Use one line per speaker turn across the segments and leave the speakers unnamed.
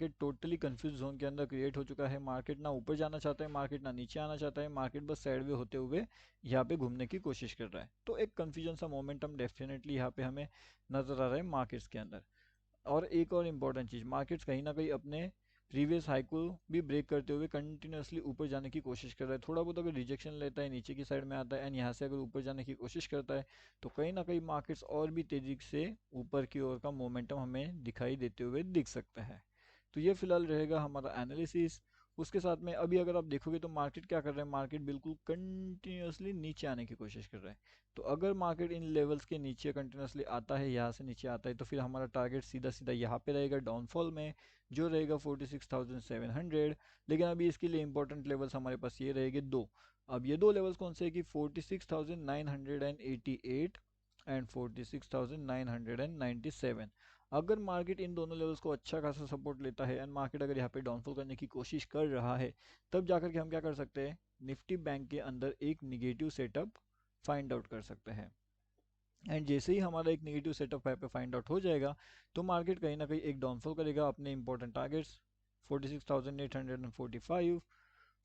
Market totally confuse zone के अंदर create हो चुका है। मार्केट ना ऊपर जाना चाहता है, मार्केट ना नीचे आना चाहता है, मार्केट बस साइडवे होते हुए यहाँ पे घूमने की कोशिश कर रहा है। तो एक कंफ्यूजन सा मोमेंटम डेफिनेटली यहाँ पे हमें नजर आ रहा है मार्केट्स के अंदर। और एक और इम्पॉर्टेंट चीज़, मार्केट्स कहीं ना कहीं अपने प्रीवियस हाई को भी ब्रेक करते हुए कंटिन्यूसली ऊपर जाने की कोशिश कर रहा है। थोड़ा बहुत अगर रिजेक्शन लेता है, नीचे की साइड में आता है एंड यहाँ से अगर ऊपर जाने की कोशिश करता है, तो कहीं ना कहीं मार्केट्स और भी तेज़ी से ऊपर की ओर का मोमेंटम हमें दिखाई देते हुए दिख सकता है। तो ये फिलहाल रहेगा हमारा एनालिसिस। उसके साथ में अभी अगर आप देखोगे तो मार्केट क्या कर रहा है, मार्केट बिल्कुल कंटिन्यूसली नीचे आने की कोशिश कर रहा है। तो अगर मार्केट इन लेवल्स के नीचे कंटिन्यूसली आता है, यहाँ से नीचे आता है, तो फिर हमारा टारगेट सीधा सीधा यहाँ पे रहेगा डाउनफॉल में, जो रहेगा 46,700। लेकिन अभी इसके लिए इंपॉर्टेंट लेवल्स हमारे पास ये रहेंगे दो। अब ये दो लेवल्स कौन से है कि 46,988 एंड 46,997। अगर मार्केट इन दोनों लेवल्स को अच्छा खासा सपोर्ट लेता है एंड मार्केट अगर यहाँ पे डाउनफॉल करने की कोशिश कर रहा है, तब जाकर के हम क्या कर सकते हैं, निफ्टी बैंक के अंदर एक निगेटिव सेटअप फाइंड आउट कर सकते हैं। एंड जैसे ही हमारा एक नेगेटिव सेटअप पे फाइंड आउट हो जाएगा, तो मार्केट कहीं ना कहीं एक डाउनफॉल करेगा अपने इंपॉर्टेंट टारगेट्स 46,845,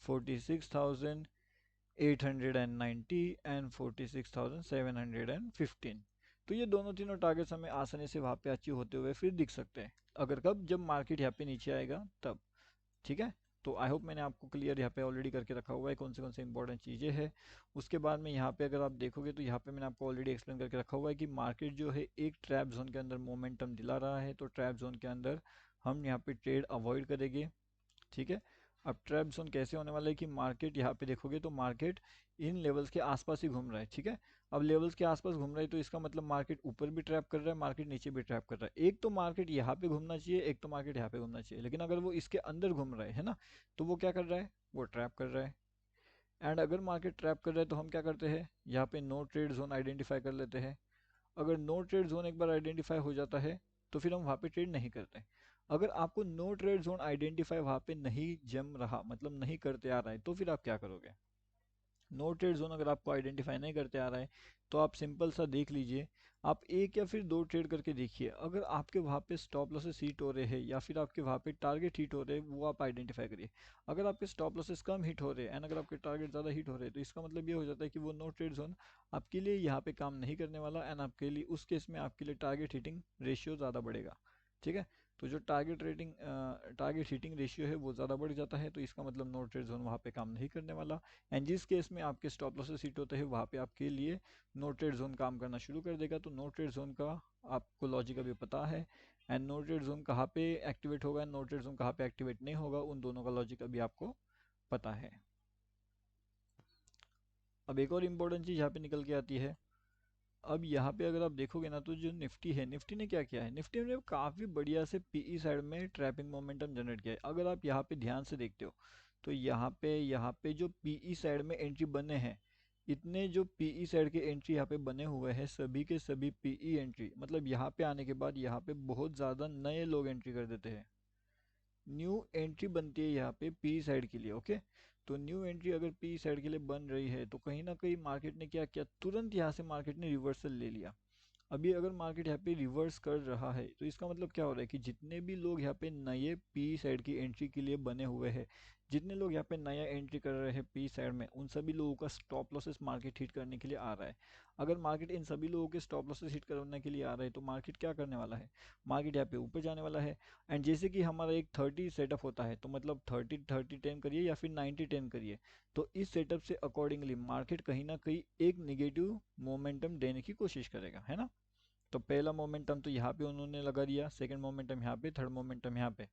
46,890 एंड 46,715। तो ये दोनों तीनों टारगेट्स हमें आसानी से वहाँ पे अचीव होते हुए फिर दिख सकते हैं, अगर कब, जब मार्केट यहाँ पे नीचे आएगा तब। ठीक है। तो आई होप मैंने आपको क्लियर यहाँ पे ऑलरेडी करके रखा हुआ है कौन से इंपॉर्टेंट चीज़ें हैं। उसके बाद में यहाँ पे अगर आप देखोगे तो यहाँ पे मैंने आपको ऑलरेडी एक्सप्लेन करके रखा हुआ है कि मार्केट जो है एक ट्रैप जोन के अंदर मोमेंटम दिला रहा है, तो ट्रैप जोन के अंदर हम यहाँ पे ट्रेड अवॉइड करेंगे। ठीक है। अब ट्रैप जोन कैसे होने वाला है कि मार्केट यहाँ पे देखोगे तो मार्केट इन लेवल्स के आसपास ही घूम रहा है। ठीक है। अब लेवल्स के आसपास घूम रहा है तो इसका मतलब मार्केट ऊपर भी ट्रैप कर रहा है, मार्केट नीचे भी ट्रैप कर रहा है। एक तो मार्केट यहाँ पे घूमना चाहिए, एक तो मार्केट यहाँ पे घूमना चाहिए, लेकिन अगर वो इसके अंदर घूम रहा है ना, तो वो क्या कर रहा है, वो ट्रैप कर रहा है। एंड अगर मार्केट ट्रैप कर रहा है तो हम क्या करते हैं, यहाँ पे नो ट्रेड जोन आइडेंटिफाई कर लेते हैं। अगर नो ट्रेड जोन एक बार आइडेंटिफाई हो जाता है, तो फिर हम वहाँ पे ट्रेड नहीं करते। अगर आपको नो ट्रेड जोन आइडेंटिफाई वहाँ पे नहीं जम रहा, मतलब नहीं करते आ रहा है, तो फिर आप क्या करोगे। नो ट्रेड जोन अगर आपको आइडेंटिफाई नहीं करते आ रहा है, तो आप सिंपल सा देख लीजिए, आप एक या फिर दो ट्रेड करके देखिए। अगर आपके वहाँ पे स्टॉप लॉसेस हिट हो रहे हैं या फिर आपके वहाँ पे टारगेट हिट हो रहे हैं, वो आप आइडेंटिफाई करिए। अगर आपके स्टॉप लॉसेस कम हिट हो रहे हैं एंड अगर आपके टारगेट ज़्यादा हिट हो रहे हैं, तो इसका मतलब ये हो जाता है कि वो नो ट्रेड जोन आपके लिए यहाँ पे काम नहीं करने वाला, एंड आपके लिए उस केस में आपके लिए टारगेट हिटिंग रेशियो ज़्यादा बढ़ेगा। ठीक है। तो जो टारगेट हिटिंग रेशियो है वो ज़्यादा बढ़ जाता है, तो इसका मतलब नो ट्रेड जोन वहाँ पे काम नहीं करने वाला। एंड जिस केस में आपके स्टॉप लॉसेस हिट होते हैं, वहाँ पे आपके लिए नो ट्रेड जोन काम करना शुरू कर देगा। तो नो ट्रेड जोन का आपको लॉजिक अभी पता है, एंड नो ट्रेड जोन कहाँ पे एक्टिवेट होगा, नो ट्रेड जोन कहाँ पे एक्टिवेट नहीं होगा, उन दोनों का लॉजिक अभी आपको पता है। अब एक और इम्पोर्टेंट चीज़ यहाँ पे निकल के आती है। अब यहाँ पे अगर आप देखोगे ना, तो जो निफ्टी है, निफ्टी ने क्या किया है, निफ्टी ने काफ़ी बढ़िया से पीई साइड में ट्रैपिंग मोमेंटम जनरेट किया है। अगर आप यहाँ पे ध्यान से देखते हो, तो यहाँ पे जो पीई साइड में एंट्री बने हैं, इतने जो पीई साइड के एंट्री यहाँ पे बने हुए हैं, सभी के सभी पीई एंट्री, मतलब यहाँ पे आने के बाद यहाँ पे बहुत ज़्यादा नए लोग एंट्री कर देते हैं। न्यू एंट्री बनती है यहाँ पे पी साइड के लिए। ओके। तो न्यू एंट्री अगर पी साइड के लिए बन रही है, तो कहीं ना कहीं मार्केट ने क्या किया, तुरंत यहाँ से मार्केट ने रिवर्सल ले लिया। अभी अगर मार्केट यहाँ पे रिवर्स कर रहा है, तो इसका मतलब क्या हो रहा है कि जितने भी लोग यहाँ पे नए पी साइड की एंट्री के लिए बने हुए हैं, जितने लोग यहाँ पे नया एंट्री कर रहे हैं पी साइड में, उन सभी लोगों का स्टॉप लॉसेस मार्केट हिट करने के लिए आ रहा है। अगर मार्केट इन सभी लोगों के स्टॉप लॉसेस हिट करने के लिए आ रहा है, तो मार्केट क्या करने वाला है, मार्केट यहाँ पे ऊपर जाने वाला है। एंड जैसे कि हमारा एक 30 सेटअप होता है, तो मतलब 30-30-10 करिए या फिर 90-10 करिए, तो इस सेटअप से अकॉर्डिंगली मार्केट कहीं ना कहीं एक निगेटिव मोमेंटम देने की कोशिश करेगा, है ना। तो पहला मोमेंटम तो यहाँ पे उन्होंने लगा दिया, सेकंड मोमेंटम यहाँ पे, थर्ड मोमेंटम यहाँ पे,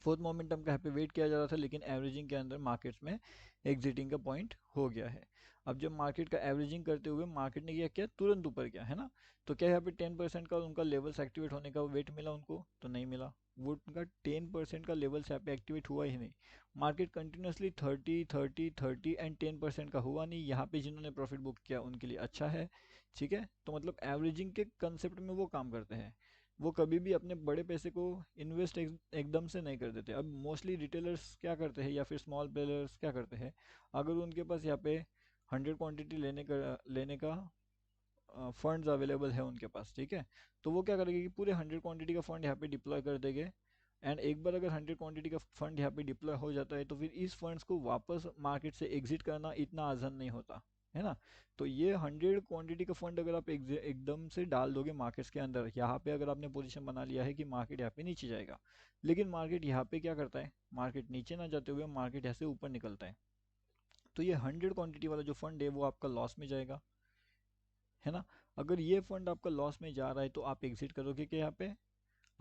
फोर्थ मोमेंटम का यहाँ पे वेट किया जा रहा था, लेकिन एवरेजिंग के अंदर मार्केट्स में एग्जिटिंग का पॉइंट हो गया है। अब जब मार्केट का एवरेजिंग करते हुए मार्केट ने क्या किया, तुरंत ऊपर गया, है ना। तो क्या यहाँ पे 10% का उनका लेवल्स एक्टिवेट होने का वेट मिला उनको, तो नहीं मिला। वो उनका 10% का लेवल्स यहाँ पे एक्टिवेट हुआ ही नहीं। मार्केट कंटिन्यूसली 30-30-30 एंड 10% का हुआ नहीं। यहाँ पे जिन्होंने प्रॉफिट बुक किया उनके लिए अच्छा है। ठीक है। तो मतलब एवरेजिंग के कंसेप्ट में वो काम करते हैं। वो कभी भी अपने बड़े पैसे को इन्वेस्ट एकदम से नहीं कर देते। अब मोस्टली रिटेलर्स क्या करते हैं या फिर स्मॉल प्लेयर्स क्या करते हैं, अगर उनके पास यहाँ पे 100 क्वांटिटी लेने का फंड्स अवेलेबल है उनके पास, ठीक है, तो वो क्या करेंगे कि पूरे 100 क्वांटिटी का फंड यहाँ पे डिप्लॉय कर देंगे एंड एक बार अगर 100 क्वांटिटी का फंड यहाँ पे डिप्लॉय हो जाता है तो फिर इस फंड्स को वापस मार्केट से एग्जिट करना इतना आसान नहीं होता है ना। तो ये 100 क्वांटिटी का फंड अगर आप एकदम से डाल दोगे मार्केट्स के अंदर, यहाँ पे अगर आपने पोजीशन बना लिया है कि मार्केट यहाँ पे नीचे जाएगा, लेकिन मार्केट यहाँ पे क्या करता है, मार्केट नीचे ना जाते हुए मार्केट यहाँ से ऊपर निकलता है, तो ये 100 क्वांटिटी वाला जो फंड है वो आपका लॉस में जाएगा, है ना। अगर ये फंड आपका लॉस में जा रहा है तो आप एग्जिट करोगे क्या यहाँ पे,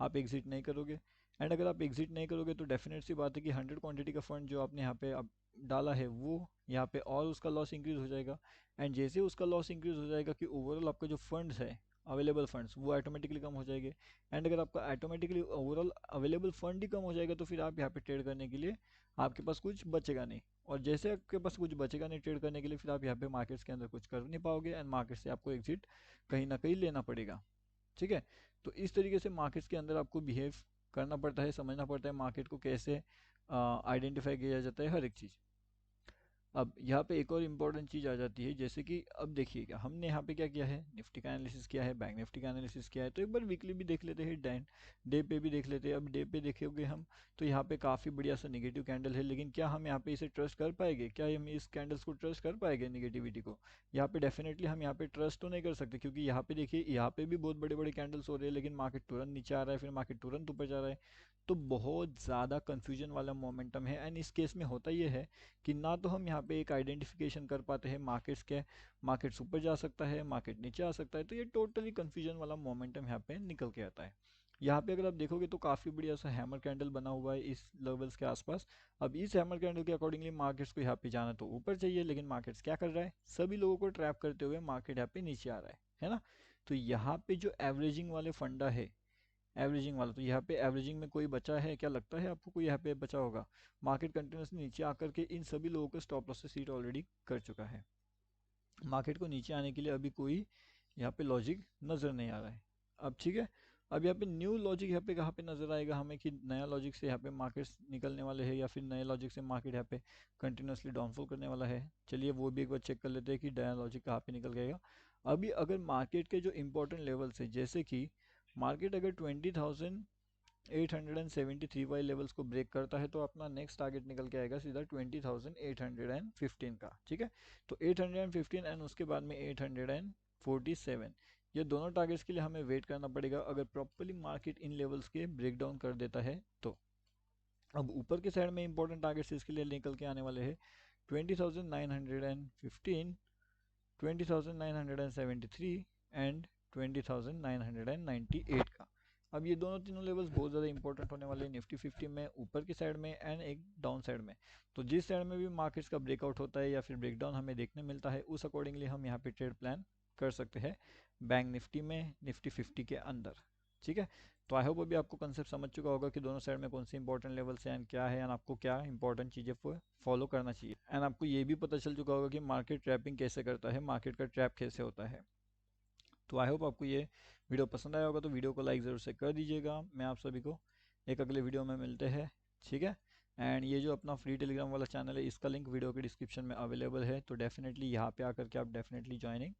आप एग्जिट नहीं करोगे। एंड अगर आप एग्जिट नहीं करोगे तो डेफिनेट सी बात है कि 100 क्वांटिटी का फंड जो आपने यहाँ पे अब डाला है वो यहाँ पे और उसका लॉस इंक्रीज हो जाएगा। एंड जैसे उसका लॉस इंक्रीज हो जाएगा कि ओवरऑल आपका जो फंड्स है, अवेलेबल फंड्स, वो ऑटोमेटिकली कम हो जाएंगे। एंड अगर आपका ऑटोमेटिकली ओवरऑल अवेलेबल फंड ही कम हो जाएगा तो फिर आप यहाँ पे ट्रेड करने के लिए आपके पास कुछ बचेगा नहीं। और जैसे आपके पास कुछ बचेगा नहीं ट्रेड करने के लिए, फिर आप यहाँ पे मार्केट्स के अंदर कुछ कर नहीं पाओगे एंड मार्केट से आपको एग्जिट कहीं ना कहीं लेना पड़ेगा। ठीक है। तो इस तरीके से मार्केट्स के अंदर आपको बिहेव करना पड़ता है, समझना पड़ता है मार्केट को कैसे आइडेंटिफाई किया जाता है हर एक चीज़। अब यहाँ पे एक और इम्पॉर्टेंट चीज़ आ जाती है, जैसे कि अब देखिएगा हमने यहाँ पे क्या किया है, निफ्टी का एनालिसिस किया है, बैंक निफ्टी का एनालिसिस किया है, तो एक बार वीकली भी देख लेते हैं, डे पे भी देख लेते हैं। अब डे पे देखेंगे हम तो यहाँ पे काफ़ी बढ़िया सा नेगेटिव कैंडल है, लेकिन क्या हम यहाँ पे इसे ट्रस्ट कर पाएंगे, क्या हम इस कैंडल्स को ट्रस्ट कर पाएंगे नेगेटिविटी को। यहाँ पे डेफिनेटली हम यहाँ पे ट्रस्ट तो नहीं कर सकते, क्योंकि यहाँ पे देखिए यहाँ पे भी बहुत बड़े बड़े कैंडल्स हो रहे हैं, लेकिन मार्केट तुरंत नीचे आ रहा है, फिर मार्केट तुरंत ऊपर जा रहा है। तो बहुत ज़्यादा कन्फ्यूजन वाला मोमेंटम है। एंड इस केस में होता ये है कि ना तो हम यहाँ पे एक आइडेंटिफिकेशन कर पाते हैं मार्केट्स के, मार्केट्स ऊपर जा सकता है, मार्केट नीचे आ सकता है, तो ये टोटली कन्फ्यूजन वाला मोमेंटम यहाँ पे निकल के आता है। यहाँ पे अगर आप देखोगे तो काफ़ी बढ़िया सा हैमर कैंडल बना हुआ है इस लेवल्स के आसपास। अब इस हैमर कैंडल के अकॉर्डिंगली मार्केट्स को यहाँ पे जाना तो ऊपर चाहिए, लेकिन मार्केट्स क्या कर रहा है, सभी लोगों को ट्रैप करते हुए मार्केट यहाँ पे नीचे आ रहा है ना। तो यहाँ पे जो एवरेजिंग वाले फंडा है, एवरेजिंग वाला, तो यहाँ पे एवरेजिंग में कोई बचा है क्या, लगता है आपको कोई यहाँ पे बचा होगा। मार्केट कंटिन्यूसली नीचे आकर के इन सभी लोगों को स्टॉप लॉस से सीट ऑलरेडी कर चुका है। मार्केट को नीचे आने के लिए अभी कोई यहाँ पे लॉजिक नज़र नहीं आ रहा है। अब ठीक है, अब यहाँ पे न्यू लॉजिक यहाँ पे कहाँ पे नज़र आएगा हमें, कि नया लॉजिक से यहाँ पे मार्केट्स निकलने वाले हैं या फिर नए लॉजिक से मार्केट यहाँ पे कंटिन्यूसली डाउनफॉल करने वाला है। चलिए वो भी एक बार चेक कर लेते हैं कि नया लॉजिक कहाँ पे निकल गएगा। अभी अगर मार्केट के जो इंपॉर्टेंट लेवल्स है, जैसे कि मार्केट अगर 20,873 वाले लेवल्स को ब्रेक करता है तो अपना नेक्स्ट टारगेट निकल के आएगा सीधा 20,815 का। ठीक है, तो 815 एंड उसके बाद में 847, ये दोनों टारगेट्स के लिए हमें वेट करना पड़ेगा अगर प्रॉपरली मार्केट इन लेवल्स के ब्रेक डाउन कर देता है तो। अब ऊपर के साइड में इंपॉर्टेंट टारगेट्स इसके लिए निकल के आने वाले हैं 20,915, 20,973 एंड 20,998 का। अब ये दोनों तीनों लेवल्स बहुत ज़्यादा इंपॉर्टेंट होने वाले हैं निफ्टी 50 में, ऊपर की साइड में एंड एक डाउन साइड में। तो जिस साइड में भी मार्केट्स का ब्रेकआउट होता है या फिर ब्रेकडाउन हमें देखने मिलता है, उस अकॉर्डिंगली हम यहाँ पे ट्रेड प्लान कर सकते हैं बैंक निफ्टी में, निफ्टी 50 के अंदर। ठीक है, तो आई होप अभी आपको कंसेप्ट समझ चुका होगा कि दोनों साइड में कौन से इंपॉर्टेंट लेवल्स हैं एंड क्या है एंड आपको क्या इंपॉर्टेंट चीज़ें फॉलो करना चाहिए। एंड आपको ये भी पता चल चुका होगा कि मार्केट ट्रैपिंग कैसे करता है, मार्केट का ट्रैप कैसे होता है। तो आई होप आपको ये वीडियो पसंद आया होगा, तो वीडियो को लाइक ज़रूर से कर दीजिएगा। मैं आप सभी को एक अगले वीडियो में मिलते हैं। ठीक है, एंड ये जो अपना फ्री टेलीग्राम वाला चैनल है, इसका लिंक वीडियो के डिस्क्रिप्शन में अवेलेबल है, तो डेफिनेटली यहाँ पे आकर के आप डेफिनेटली ज्वाइनिंग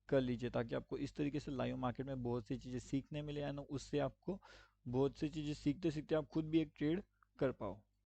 कर लीजिए, ताकि आपको इस तरीके से लाइव मार्केट में बहुत सी चीज़ें सीखने मिले एंड उससे आपको बहुत सी चीज़ें सीखते सीखते आप खुद भी एक ट्रेड कर पाओ।